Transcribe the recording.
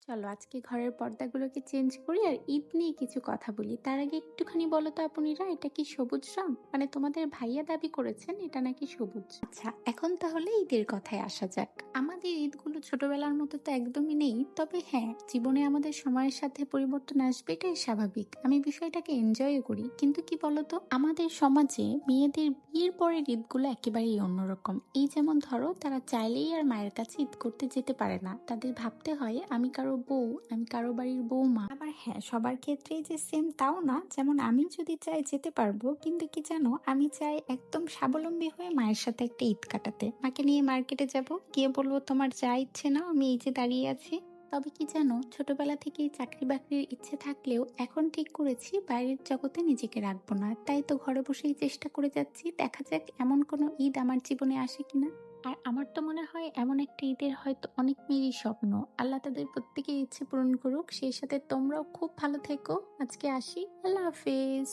চলো আজকে ঘরের পর্দাগুলোকে চেঞ্জ করি আর ঈদ নিয়ে কিছু কথা বলি। তার আগে একটুখানি বলো তো আপুনিরা, এটা কি সবুজ রং? মানে তোমাদের ভাইয়া দাবি করেছেন এটা নাকি সবুজ। আচ্ছা, এখন তাহলে ঈদের কথায় আসা যাক। আমাদের ঈদগুলো ছোটবেলার মতো তো একদমই নেই, তবে হ্যাঁ, জীবনে আমাদের সময়ের সাথে পরিবর্তন আসবে, এটাই স্বাভাবিক। আমি বিষয়টাকে এনজয়ও করি, কিন্তু কি বলতো, আমাদের সমাজে মেয়েদের বিয়ের পরের ঈদগুলো একেবারেই অন্যরকম। এই যেমন ধরো, তারা চাইলেই আর মায়ের কাছে ঈদ করতে যেতে পারে না, তাদের ভাবতে হয় আমি কারো বউ, আমি কারো বাড়ির বউমা। আবার হ্যাঁ, সবার ক্ষেত্রেই যে সেম তাও না। যেমন আমি যদি চাই যেতে পারবো, কিন্তু কি জানো, আমি চাই একদম স্বাবলম্বী হয়ে মায়ের সাথে একটা ঈদ কাটাতে। মাকে নিয়ে মার্কেটে যাব, গিয়ে বলবো তোমার যা ইচ্ছে নাও, আমি এই যে দাঁড়িয়ে আছি। তবে কি জানো, ছোটবেলা থেকেই চাকরি বাকরির ইচ্ছে থাকলেও এখন ঠিক করেছি বাইরের জগতে নিজেকে রাখবো না। তাই তো ঘরে বসেই চেষ্টা করে যাচ্ছি, দেখা যাক এমন কোনো ঈদ আমার জীবনে আসে কিনা। আর আমার তো মনে হয় এমন একটা ঈদের হয়তো অনেক মেয়েরই স্বপ্ন। আল্লাহ তাদের প্রত্যেকের ইচ্ছে পূরণ করুক, সেই সাথে তোমরাও খুব ভালো থেকো। আজকে আসি, আল্লাহ হাফেজ।